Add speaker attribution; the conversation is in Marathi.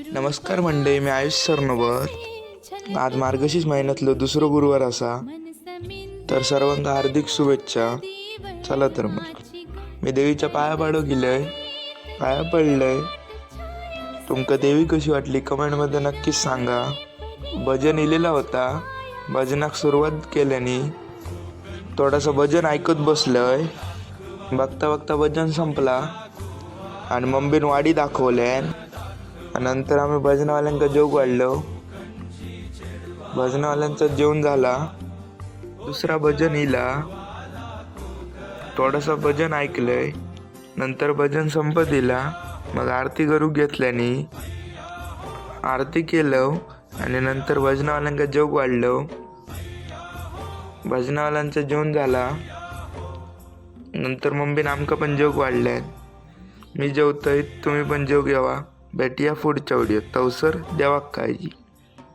Speaker 1: नमस्कार मंडळी, मी आयुष सरनोबत. आज मार्गशीर्ष महिन्यातलं दुसरं गुरुवार असा, तर सर्वांना हार्दिक शुभेच्छा. चला तर मग मी देवीच्या पाया पाडू गेलंय, पाया पडलंय. तुमका देवी कशी वाटली कमेंटमध्ये नक्कीच सांगा. भजन इलेला होता, भजनाक सुरुवात केल्याने थोडासा भजन ऐकत बसलंय. बघता बघता भजन संपला आणि मम्मीन वाडी दाखवल्यान. नंतर आम्ही भजनवाल्यांका जेवू वाढलो. भजनवाल्यांचा जेवण झाला, दुसरा भजन इला, थोडासा भजन ऐकलंय. नंतर भजन संपत इला. मग आरती करू घेतल्याने आरती केलं आणि नंतर भजनवाल्यांका जेवू वाढलो. भजनवाल्यांचा जेवण झाला, नंतर मम्मीने आमका पण जेवू वाढल्यान. मी जेवतोय, तुम्ही पण जेव घ्यावा. भेटूया पुढच्या व्हिडिओत. तवसर देवाक काळजी.